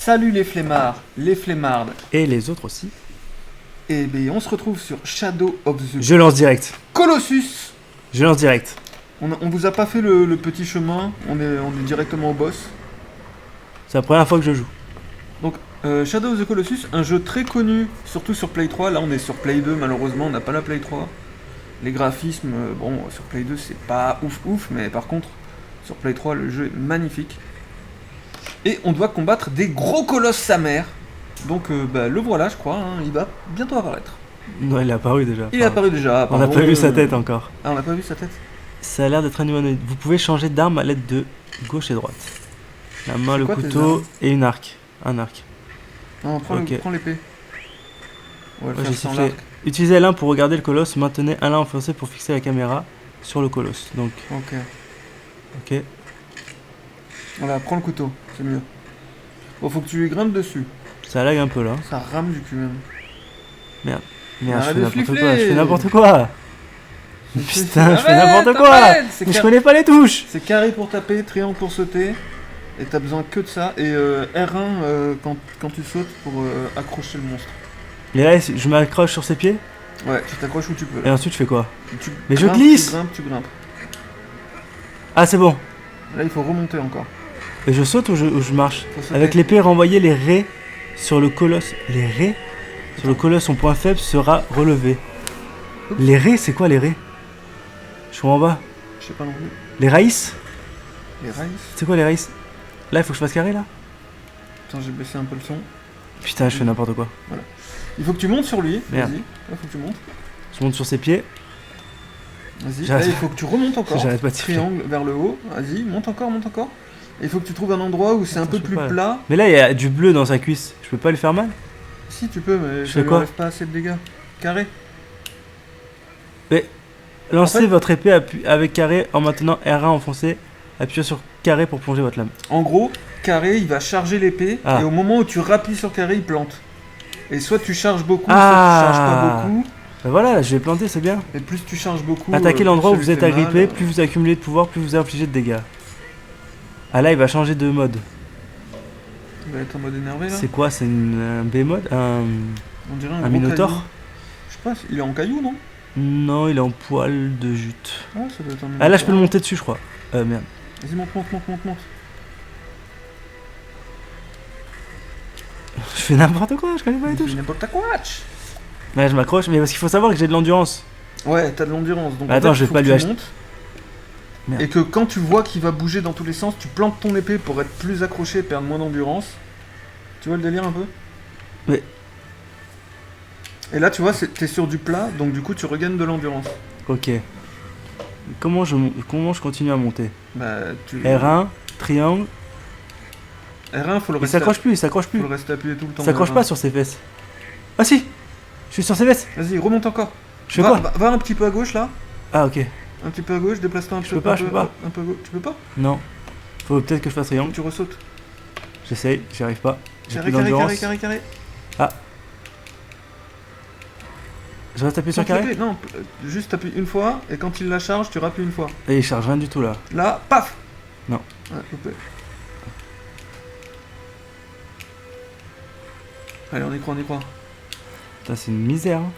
Salut les flemmards, les flemmardes. Et les autres aussi. Et ben on se retrouve sur Shadow of the Je lance direct. Colossus. Je lance direct. On vous a pas fait le petit chemin, on est directement au boss. C'est la première fois que je joue. Donc Shadow of the Colossus, un jeu très connu, surtout sur Play 3. Là on est sur Play 2, malheureusement on n'a pas la Play 3. Les graphismes, bon sur Play 2 c'est pas ouf, mais par contre sur Play 3 le jeu est magnifique. Et on doit combattre des gros colosses sa mère. Donc le voilà je crois, hein, il va bientôt apparaître. Non, il est apparu déjà. Il est apparu déjà. On n'a pas vu sa tête encore. Ah, on n'a pas vu sa tête. Ça a l'air d'être un humanoïde. Vous pouvez changer d'arme à l'aide de gauche et droite. La main, le couteau et une arc. Un arc. Non, prends l'épée. On va le Ouais, faire j'ai sans sifflé. l'arc. Utilisez l'un pour regarder le colosse. Maintenez un là enfoncé pour fixer la caméra sur le colosse. Donc, Ok. ok. Voilà, prends le couteau, c'est mieux. Bon, faut que tu lui grimpes dessus. Ça lag un peu là. Ça rame du cul même. Merde, Arrête je de fais n'importe flifler. quoi. Je fais n'importe quoi. Putain, je fais Arrête, n'importe quoi. arrête. Mais je connais pas les touches. C'est carré pour taper, triangle pour sauter. Et t'as besoin que de ça. Et R1 quand tu sautes pour accrocher le monstre. Et là, je m'accroche sur ses pieds. Ouais, tu t'accroches où tu peux. Et ensuite, je fais quoi? Tu Mais je grimpes, glisse. Tu grimpes. Ah, c'est bon. Là, il faut remonter encore. Et je saute ou je marche? Faut sauter. Avec l'épée, renvoyer les raies sur le colosse. Les raies sur le colosse, son point faible sera relevé. Oups. Les raies, c'est quoi les raies? Je suis en bas. Je sais pas non plus. Les raïs? Les rails. C'est quoi les raïs? Là, il faut que je fasse carré là? Attends, j'ai baissé un peu le son. Putain, je fais n'importe quoi. Il faut que tu montes sur lui. Merde. Vas-y. Là, faut que tu montes. Je monte sur ses pieds. Vas-y. J'arrête. Là, il faut que tu remontes encore. J'arrête pas de siffler. Triangle vers le haut. Vas-y, monte encore, monte encore. Et il faut que tu trouves un endroit où c'est un Attends, peu je peux plus pas. plat. Mais là, il y a du bleu dans sa cuisse. Je peux pas lui faire mal? Si, tu peux, mais Je ça fais lui quoi? enlève pas assez de dégâts. Carré. Lancez En fait- votre épée avec carré en maintenant R1 enfoncé. Appuyez sur carré pour plonger votre lame. En gros, carré, il va charger l'épée. Ah. Et au moment où tu rappuies sur carré, il plante. Et soit tu charges beaucoup, soit Ah. tu charges pas beaucoup. Bah voilà, je vais planter, c'est bien. Et plus tu charges beaucoup. Attaquez plus l'endroit où ça lui vous êtes fait agrippé, mal. plus vous accumulez de pouvoir, plus vous infligez de dégâts. Ah là, il va changer de mode. Il va être en mode énervé là. C'est quoi? C'est un B-mode? On dirait un Un gros minotaure? caillou. Je sais pas, il est en caillou, non? Non, il est en poil de jute. Ah, ça doit être un Ah là, je peux le minotaure. monter dessus, je crois. Merde. Vas-y, monte. Je fais n'importe quoi, je connais pas les touches. N'importe quoi. Ouais, je m'accroche, mais parce qu'il faut savoir que j'ai de l'endurance. Ouais, t'as de l'endurance. Donc Attends, en fait, je vais faut pas que lui tu acheter. montes. Merde. Et que quand tu vois qu'il va bouger dans tous les sens, tu plantes ton épée pour être plus accroché et perdre moins d'endurance. Tu vois le délire un peu? Mais- Et là, tu vois, t'es sur du plat, donc du coup, tu regagnes de l'endurance. Ok. Comment je continue à monter? Bah, tu... R1, triangle. R1, faut le Il rester. s'accroche plus, il s'accroche plus. Faut le rester appuyé tout le temps. Il s'accroche R1. pas sur ses fesses. Ah si! Je suis sur ses fesses! Vas-y, remonte encore. Je fais quoi? Va un petit peu à gauche là. Ah ok. Un petit peu à gauche, déplace-toi un peu. peux pas, je peux pas. Un peu à gauche. Tu peux pas? Non. Faut peut-être que je fasse triangle. Tu ressautes. J'essaye, j'y arrive pas. J'ai Carré, plus d'endurance. carré. Je reste appuyé sur Sans carré? cliquer, non, juste appuie une fois, et quand il la charge, tu rappuies une fois. Et il charge rien du tout là. Là, paf! Non. Ouais, loupé. Allez, on y croit. Putain, c'est une misère. Hein.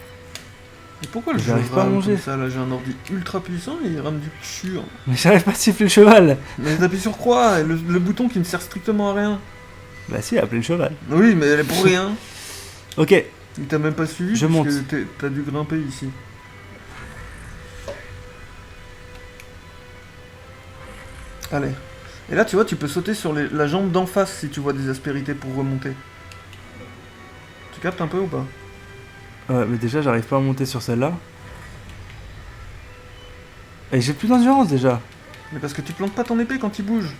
Mais pourquoi le jeu J'arrive pas à rame manger. comme ça là? J'ai un ordi ultra puissant et il rame du cul. Hein. Mais j'arrive pas à siffler le cheval. Mais t'appuies sur quoi? Et le bouton qui ne sert strictement à rien. Bah si, appelez le cheval. Oui, mais elle est pour rien. Ok. Il t'a même pas suivi. Je parce monte. que t'as dû grimper ici. Allez. Et là, tu vois, tu peux sauter sur la jambe d'en face si tu vois des aspérités pour remonter. Tu captes un peu ou pas? Ouais, mais déjà, j'arrive pas à monter sur celle-là. Et j'ai plus d'endurance déjà. Mais parce que tu plantes pas ton épée quand il bouge.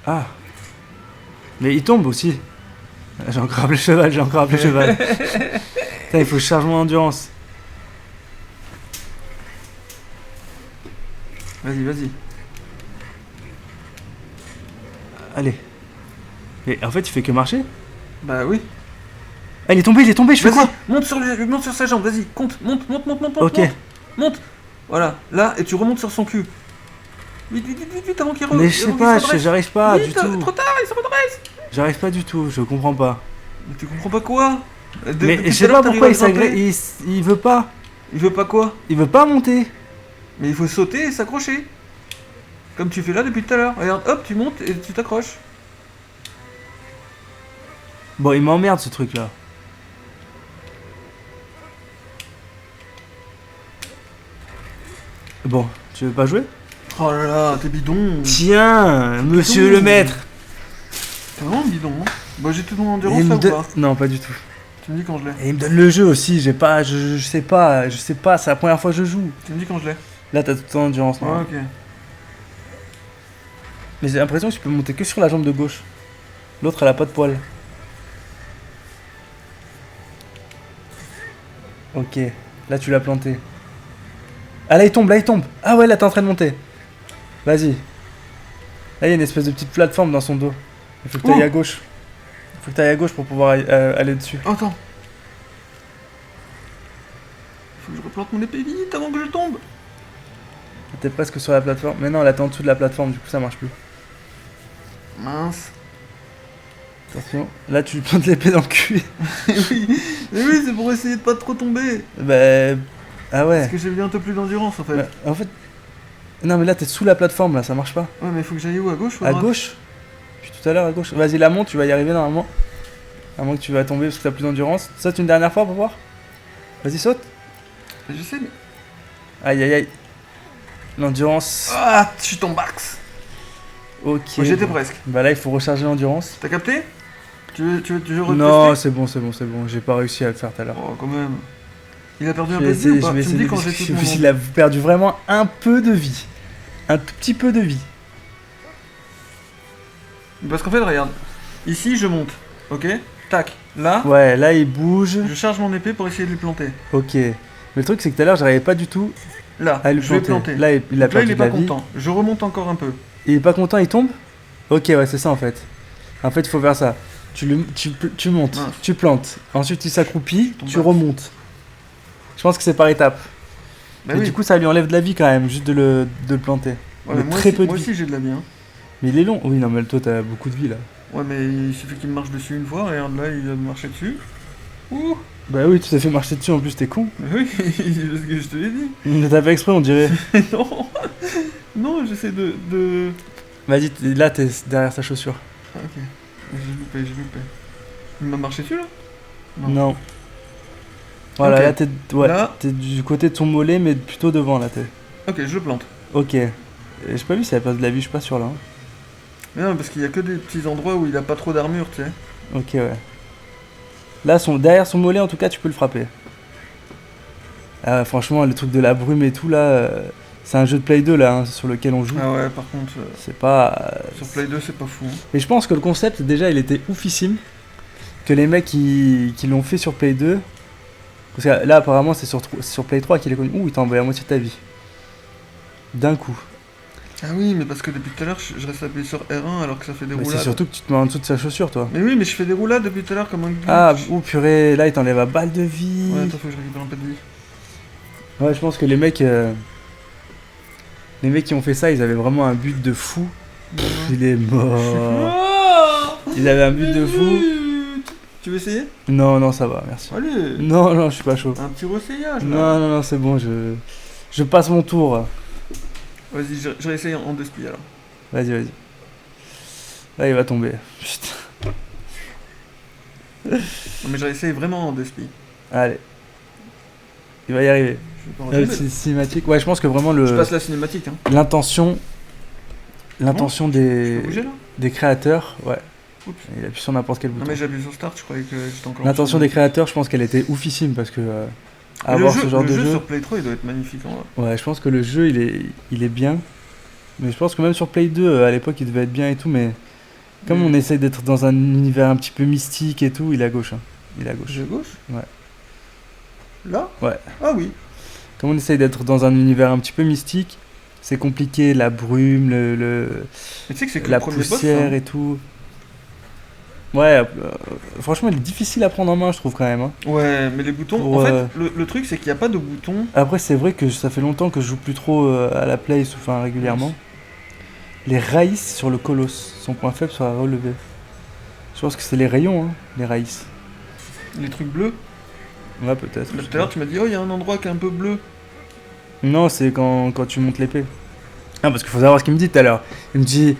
Ah. Mais il tombe aussi. J'ai encore appelé le cheval, Putain, il faut que je charge mon endurance. Vas-y. Allez. Mais en fait, il fait que marcher. Bah oui. Ah, il est tombé, je fais Vas-y, quoi? monte sur sa jambe, vas-y, compte, monte, Ok. monte. Voilà, là, et tu remontes sur son cul. Vite, avant qu'il Mais je sais pas, j'arrive pas du tout. Trop tard, il se redresse. J'arrive pas du tout, je comprends pas. Mais tu comprends pas quoi? Mais Depuis je tout à sais l'heure, pas pourquoi il t'arrives à s'agresse. grimper. Il veut pas. Il veut pas quoi? Il veut pas monter. Mais il faut sauter et s'accrocher. Comme tu fais là depuis tout à l'heure. Regarde, hop, tu montes et tu t'accroches. Bon, il m'emmerde ce truc là. Bon, tu veux pas jouer? Oh là là, t'es bidon. Tiens, monsieur Bidon. le maître. T'es vraiment bidon, hein. Bah j'ai tout mon Et endurance il là me ou donne- pas? Non, pas du tout. Tu me dis quand je l'ai. Et il me donne le jeu aussi, j'ai pas, je sais pas, c'est la première fois que je joue. Tu me dis quand je l'ai. Là, t'as tout ton endurance, Ouais, non? ok. Mais j'ai l'impression que tu peux monter que sur la jambe de gauche. L'autre, elle a pas de poil. Ok, là tu l'as planté. Ah là il tombe, là il tombe. Ah ouais, là t'es en train de monter. Vas-y. Là il y a une espèce de petite plateforme dans son dos. Il faut que t'ailles Oh. à gauche. Il faut que t'ailles à gauche pour pouvoir aller dessus. Attends. Faut que je replante mon épée vite avant que je tombe. T'es presque sur la plateforme. Mais non, là t'es en dessous de la plateforme, du coup ça marche plus. Mince. Attention. Là tu lui plantes l'épée dans le cul. oui, mais oui, c'est pour essayer de pas trop tomber. Bah. Ah ouais. Parce que j'ai bientôt plus d'endurance en fait. Bah, en fait. Non mais là t'es sous la plateforme, là ça marche pas. Ouais, mais faut que j'aille où? À gauche ou à À droite? gauche. Puis tout à l'heure à gauche. Vas-y, la monte, tu vas y arriver normalement. À moins que tu vas tomber parce que t'as plus d'endurance. Saute une dernière fois pour voir. Vas-y, saute. Je sais, mais. Aïe aïe aïe. L'endurance. Ah, je suis ton max. Ok. J'étais presque. Bah là, il faut recharger l'endurance. T'as capté? Tu veux Non, retester? c'est bon. J'ai pas réussi à le faire tout à l'heure. Oh, quand même. Il a perdu un Je peu vais de vie ou essayer, pas? je vais Tu me essayer dis quand de j'ai tout mon Il a perdu vraiment un peu de vie. Un tout petit peu de vie. Parce qu'en fait, regarde. Ici, je monte. Ok? Tac. Là, Ouais, là, il bouge. je charge mon épée pour essayer de lui planter. Ok. Mais le truc, c'est que tout à l'heure, j'arrivais pas du tout Là, à lui je vais planter. planter. Là, il a Donc là, perdu il est de la pas vie. content. Je remonte encore un peu. Il est pas content, il tombe. Ok, ouais, c'est ça en fait. En fait, il faut faire ça. Tu montes, Ouais. tu plantes. Ensuite, il s'accroupit, Tombe tu pas. remontes. Je pense que c'est par étapes. Bah Et oui. du coup, ça lui enlève de la vie quand même, juste de le planter. Ouais, mais mais moi très aussi, peu de moi vie. aussi j'ai de la vie. Hein. Mais il est long. Oui, non, mais toi, t'as beaucoup de vie là. Ouais, mais il suffit qu'il me marche dessus une fois. Regarde là, il vient de marcher dessus. Ouh. Bah oui, tu t'es fait marcher dessus en plus, t'es con. Mais oui, parce que je te l'ai dit. Mais t'as fait exprès, on dirait. non. Non, j'essaie de. Vas-y, là, t'es derrière sa chaussure. Ah, ok. J'ai loupé. Il m'a marché dessus là? Non. Non. Voilà, Ok. là, ouais, Là. t'es du côté de son mollet, mais plutôt devant là, t'es. Ok, je le plante. Ok. J'ai pas vu si elle passe de la vie, je suis pas sûr là. Hein. Mais non, parce qu'il y a que des petits endroits où il a pas trop d'armure, tu sais. Ok, ouais. Là, derrière son mollet, en tout cas, tu peux le frapper. Ah, franchement, le truc de la brume et tout, là, c'est un jeu de Play 2, là, hein, sur lequel on joue. Ah ouais, par contre, C'est pas... sur Play 2, c'est pas fou. Hein. Mais je pense que le concept, déjà, il était oufissime. Que les mecs qui l'ont fait sur Play 2... Parce que là, apparemment, c'est sur Play 3 qu'il est connu. Ouh, il t'a envoyé la moitié de ta vie. D'un coup. Ah oui, mais parce que depuis tout à l'heure, je reste appuyé sur R1 alors que ça fait des Mais roulades. c'est surtout que tu te mets en dessous de sa chaussure, toi. Mais oui, mais je fais des roulades depuis tout à l'heure comme un glitch. Ah, oh purée, là, il t'enlève à balle de vie. Ouais, attends, faut que je récupère un peu de vie. Ouais, je pense que les mecs qui ont fait ça, ils avaient vraiment un but de fou. Il est mort. Oh Ils avaient un but de fou. Tu veux essayer? Non, non, ça va, merci. Allez. Non, non, je suis pas chaud. Un petit ressayage là. Non, non, non, c'est bon, je passe mon tour. Vas-y, je réessaye en deux spies alors. Vas-y, vas-y. Là, il va tomber. Putain. Non, mais je réessaye vraiment en deux spies. Allez. Il va y arriver. Je vais pas retomber. C'est cinématique. Ouais, je pense que vraiment Je passe la cinématique. Hein. l'intention Je peux des bouger là? des créateurs, ouais. Oups. Il appuie sur n'importe quel Non, bouton. mais j'ai appuyé sur Start, je croyais que j'étais encore. L'intention des créateurs, je pense qu'elle était oufissime parce que Mais avoir le jeu, ce genre le de jeu jeu. sur Play 3 il doit être magnifique en vrai. Ouais, je pense que le jeu il est bien. Mais je pense que même sur Play 2 à l'époque il devait être bien et tout, mais comme Mais- on essaye d'être dans un univers un petit peu mystique et tout, il est à gauche. Hein. Il est à gauche. Jeu gauche? Ouais. Là? Ouais. Ah oui. Comme on essaye d'être dans un univers un petit peu mystique, c'est compliqué, la brume, Mais tu sais que c'est que la le premier boss. poussière Hein. et tout. Ouais, franchement il est difficile à prendre en main je trouve quand même. Hein. Ouais, mais les boutons. Pour, En fait, le truc c'est qu'il n'y a pas de boutons. Après c'est vrai que ça fait longtemps que je joue plus trop à la play, enfin régulièrement. Les raïs sur le colosse, son point faible sera relevé. Je pense que c'est les rayons, hein, les raïs. Les trucs bleus. Ouais, peut-être. Tout à l'heure, tu m'as dit, oh, il y a un endroit qui est un peu bleu. Non, c'est quand tu montes l'épée. Ah, parce qu'il faut savoir ce qu'il me dit tout à l'heure. Il me dit,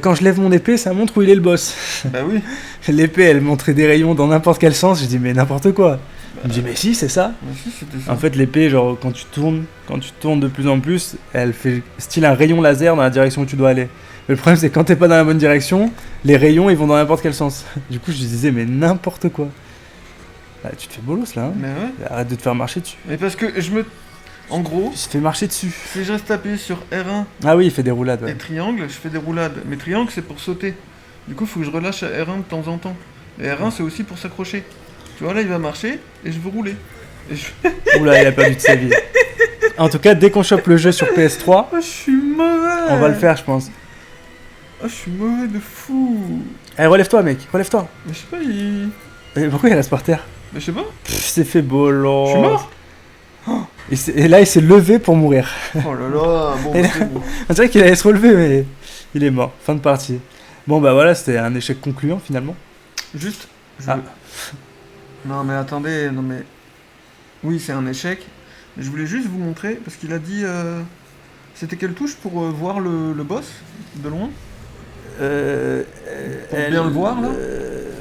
quand je lève mon épée, ça montre où il est le boss. Bah oui. L'épée, elle montrait des rayons dans n'importe quel sens. Je dis, mais n'importe quoi. Il me dit, mais si, c'est ça. Bah si, c'était ça. En fait, l'épée, genre, quand tu tournes de plus en plus, elle fait style un rayon laser dans la direction où tu dois aller. Mais le problème, c'est que quand t'es pas dans la bonne direction, les rayons, ils vont dans n'importe quel sens. Du coup, je disais, mais n'importe quoi. Ah, tu te fais bolos, là, hein. Mais ouais. Arrête de te faire marcher dessus. Mais parce que En gros, Tu te fais marcher dessus. si je reste appuyé sur R1 Ah oui, il fait des roulades, et ouais. triangle, je fais des roulades. Mais triangle, c'est pour sauter. Du coup, il faut que je relâche à R1 de temps en temps. Et R1, c'est aussi pour s'accrocher. Tu vois, là, il va marcher et je veux rouler. Et je... Oula, il a perdu de sa vie. En tout cas, dès qu'on chope le jeu sur PS3, Oh, je suis mauvais. on va le faire, je pense. Oh, je suis mauvais de fou. Allez, relève-toi, mec, relève-toi. Mais je sais pas, il... Et pourquoi il reste par terre? Mais je sais pas. C'est fait bolo. Je suis mort. Et là, il s'est levé pour mourir. Oh là là. Bon, Et là- c'est bon. On dirait qu'il allait se relever, mais il est mort. Fin de partie. Bon, bah voilà, c'était un échec concluant finalement. Juste. Ah. Non, mais attendez. Non, mais... Oui, c'est un échec. Mais je voulais juste vous montrer, parce qu'il a dit... C'était quelle touche pour voir le boss de loin? Pour bien le voir, là.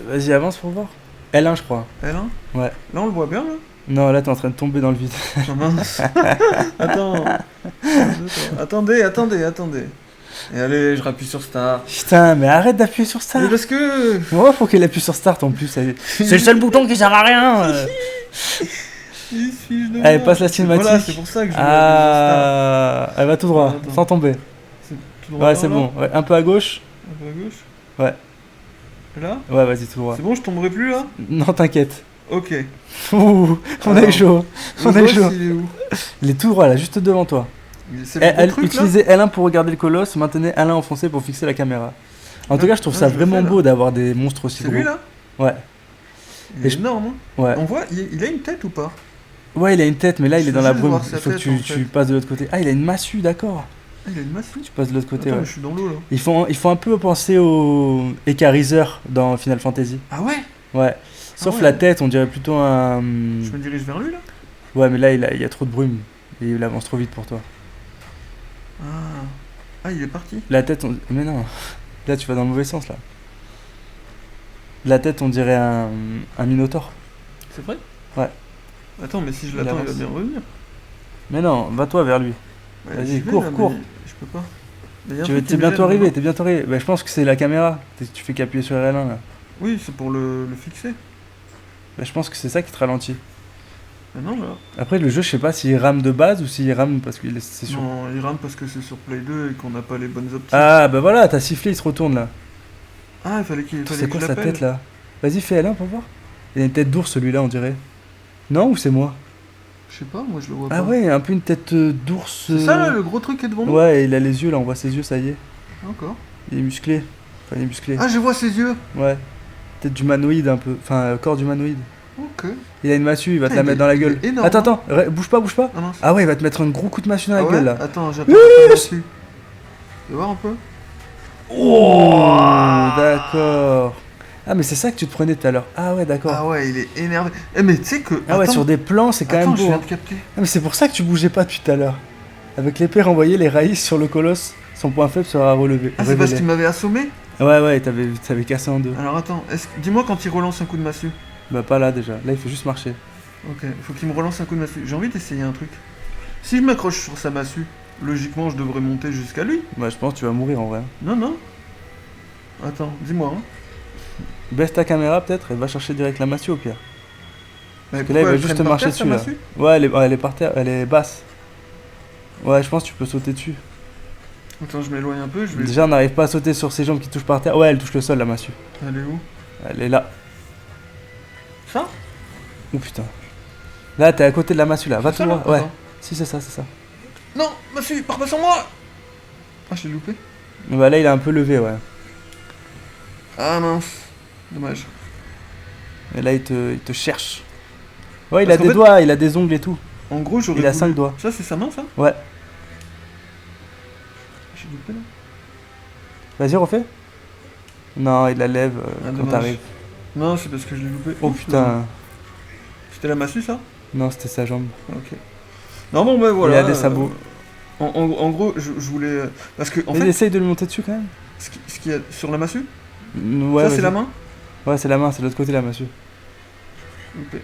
Vas-y, avance pour voir. L1, je crois. L1? Ouais. Là, on le voit bien, là? Non, là, t'es en train de tomber dans le vide. Oh, mince. Attends. Attendez. Et allez, je rappuie sur Start. Putain, mais arrête d'appuyer sur Mais Start. parce que... Ouais, faut qu'il appuie sur Start en plus. C'est le seul bouton qui sert à rien. Allez, passe la cinématique. Voilà, c'est pour ça que je voulais Ah, elle va tout droit, Attends. sans tomber. C'est tout droit Ouais, vers c'est là, bon. Ouais, un peu à gauche. Un peu à gauche. Ouais. Là? Ouais, vas-y, tout droit. C'est bon, je tomberai plus là? Non, t'inquiète. Ok. Ouh, on Alors, est chaud. Le On est boss, chaud. il est où? Il est tout droit là, juste devant toi. C'est le gros truc là? Utilisez L1 pour regarder le colosse, maintenez L1 enfoncé pour fixer la caméra. En tout cas, je trouve ça je le vraiment fais, là. beau d'avoir des monstres aussi C'est gros. lui là? Ouais. Il Et est je- énorme, hein? Ouais. On voit, il a une tête ou pas? Ouais, il a une tête, mais là, il Je est dans veux la juste brume. voir sa Il faut que tête, en fait. tu passes de l'autre côté. Ah, il a une massue, d'accord. Ah, il a une massue. Tu passes de l'autre côté, Attends, ouais. je suis dans l'eau là. Ils font un peu penser au Écariseur dans Final Fantasy. Ah ouais? Ouais. Sauf ouais. la tête, on dirait plutôt un. Je me dirige vers lui là? Ouais, mais là, il y a trop de brume. Et il avance trop vite pour toi. Ah, il est parti. La tête, mais non. Là, tu vas dans le mauvais sens, là. La tête, on dirait un minotaure. C'est vrai? Ouais. Attends, mais si je Il l'attends, il va avance. bien revenir. Mais non, va-toi vers lui. Ouais, Vas-y, j'y vais, cours, là, mais cours. Je peux pas. Mais y a un truc qui T'es me bientôt gêne, arrivé, là. t'es bientôt arrivé. Bah, je pense que c'est la caméra. Tu fais qu'appuyer sur L1, là. Oui, c'est pour le fixer. Bah, je pense que c'est ça qui te ralentit. Mais non, là. Après, le jeu, je sais pas s'il rame de base ou s'il rame parce que c'est sur. Non, il rame parce que c'est sur Play 2 et qu'on n'a pas les bonnes optiques. Ah, bah voilà, t'as sifflé, il se retourne là. Ah, il fallait qu'il fallait C'est que quoi je sa l'appelle. tête là? Vas-y, fais L1 pour voir. Il a une tête d'ours celui-là, on dirait. Non, ou c'est moi? Je sais pas, moi je le vois pas. Ah ouais, un peu une tête d'ours. C'est ça là, le gros truc qui est devant nous? Ouais, il a les yeux là, on voit ses yeux, ça y est. Encore. Il est musclé. Enfin, il est musclé. Ah, je vois ses yeux. Ouais. Tête d'humanoïde un peu. Enfin, corps d'humanoïde. Ok. Il a une massue, il va te Ah, la il mettre est- dans la il gueule. est énorme, Attends, bouge pas, bouge pas. Ah mince. Ah ouais, il va te mettre un gros coup de massue dans la Ah ouais gueule là. Attends, j'attends un peu dessus. Tu veux voir un peu? Oh, d'accord. Ah, mais c'est ça que tu te prenais tout à l'heure. Ah ouais, d'accord. Ah ouais, il est énervé. Eh, mais tu sais que. Ah ouais, attends, sur des plans, c'est quand attends, même je beau. viens hein. de capter. Ah, mais c'est pour ça que tu bougeais pas depuis tout à l'heure. Avec l'épée renvoyée, les raïs sur le colosse, son point faible sera relevé. Ah, c'est parce révélé. qu'il m'avait assommé? Ouais, t'avais cassé en deux. Alors attends, dis-moi quand il relance un coup de massue. Bah, pas là déjà. Là, il faut juste marcher. Ok, faut qu'il me relance un coup de massue. J'ai envie d'essayer un truc. Si je m'accroche sur sa massue, logiquement je devrais monter jusqu'à lui. Bah, je pense que tu vas mourir en vrai. Non, non. Attends, dis-moi. Hein. Baisse ta caméra peut-être et va chercher direct la massue au pire. Parce que là, il va juste te marcher dessus là. Ouais, elle est par terre, elle est basse. Ouais, je pense que tu peux sauter dessus. Attends, je m'éloigne un peu, je vais. Déjà, on n'arrive pas à sauter sur ses jambes qui touchent par terre. Ouais, elle touche le sol la massue. Elle est où? Elle est là. Ça? Oh putain. Là, t'es à côté de la massue là. Va C'est tout ça, là droit. Ouais. Attends. Si, c'est ça, c'est ça. Non, massue, pars pas sur moi! Ah, je l'ai loupé. Bah là, il a un peu levé, ouais. Ah mince. Dommage. Et là, il te cherche. Ouais, il Parce a qu'en des fait- doigts, il a des ongles et tout. En gros, j'aurais. Il a voulu- 5 doigts. Ça, c'est sa main, ça? Ouais. J'ai loupé là. Vas-y, refais. Non, il la lève Ah, quand dommage. t'arrives. Non, c'est parce que je l'ai loupé. Oh Ouf, putain. C'était la massue, ça? Non, c'était sa jambe. Ok. Non, bon, bah voilà. Il a des sabots. En gros, je voulais. Parce que, en Mais fait, essaye de le monter dessus quand même. ce qu'il y a sur la massue, Ouais, ça vas-y. c'est la main? Ouais, c'est la main, c'est de l'autre côté la massue. Loupé.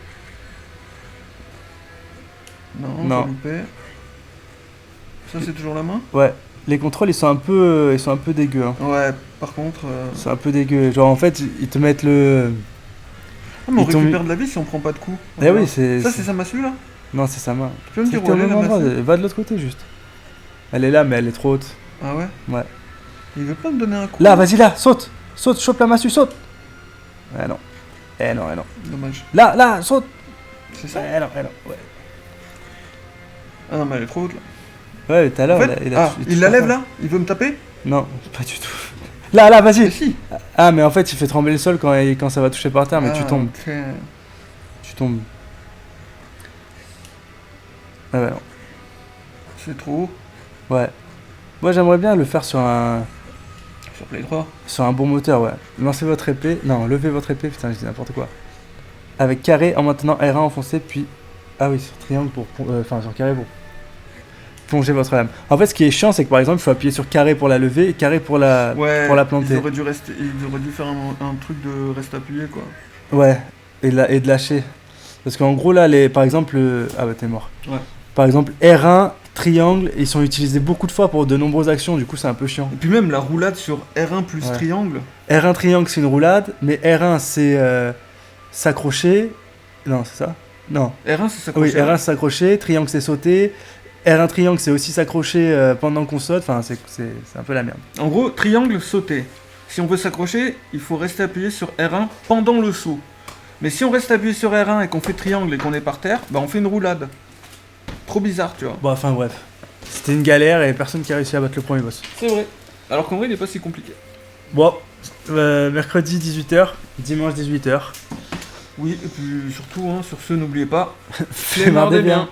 Non, Non. j'ai loupé. Ça c'est toujours la main? Ouais. Les contrôles, ils sont un peu dégueux. Hein. Ouais, par contre. Ils sont un peu dégueux. Genre en fait, ils te mettent le. Ah, mais on ils t'ont récupère de la vie si on prend pas de coups. Eh oui, c'est. Ça c'est sa massue là? Non, c'est sa main. Tu peux me C'est dire que où t'es au elle est même la endroit. massue? Va de l'autre côté juste. Elle est là, mais elle est trop haute. Ah ouais? Ouais. Il veut pas me donner un coup? Là, vas-y là, saute. Saute, chope la massue, saute. Eh non. Eh non, eh non. Dommage. Là, saute. C'est ça? Eh non, eh non. Ouais. Ah non, mais elle est trop haute là. Ouais, tout à l'heure, En fait, il la lève là? Il veut me taper? Non, pas du tout. Là, Mais vas-y. si! Ah, mais en fait, il fait trembler le sol quand ça va toucher par terre, mais tu Ah, tombes. ok. Tu tombes. Ah ouais, non. C'est trop haut. Ouais. Moi, j'aimerais bien le faire sur un Sur Play 3. bon moteur, ouais. Lancez votre épée. Non, levez votre épée, putain, je dis n'importe quoi. Avec carré en maintenant R1 enfoncé, puis. Ah oui, sur triangle pour. Enfin, sur carré pour plonger votre lame. En fait, ce qui est chiant, c'est que par exemple, il faut appuyer sur carré pour la lever et carré pour la, Ouais, pour la planter. ils auraient dû faire un truc de reste appuyé quoi. Ouais, et de lâcher. Parce qu'en gros, là, par exemple. Ah bah, t'es mort. Ouais. Par exemple, R1, triangle, ils sont utilisés beaucoup de fois pour de nombreuses actions, du coup, c'est un peu chiant. Et puis même la roulade sur R1 plus Ouais. triangle. R1 triangle, c'est une roulade, mais R1, c'est s'accrocher. Non, c'est ça? Non. R1 c'est ça. Oui, R1, c'est s'accrocher, triangle, c'est sauter. R1 triangle, c'est aussi s'accrocher pendant qu'on saute. Enfin, c'est un peu la merde. En gros, triangle sauter. Si on veut s'accrocher, il faut rester appuyé sur R1 pendant le saut. Mais si on reste appuyé sur R1 et qu'on fait triangle et qu'on est par terre, bah on fait une roulade. Trop bizarre, tu vois. Bon, enfin, bref. C'était une galère et personne qui a réussi à battre le premier boss. C'est vrai. Alors qu'en vrai, il est pas si compliqué. Bon, mercredi 18h, dimanche 18h. Oui, et puis surtout, hein, sur ce, n'oubliez pas, Flémardez bien.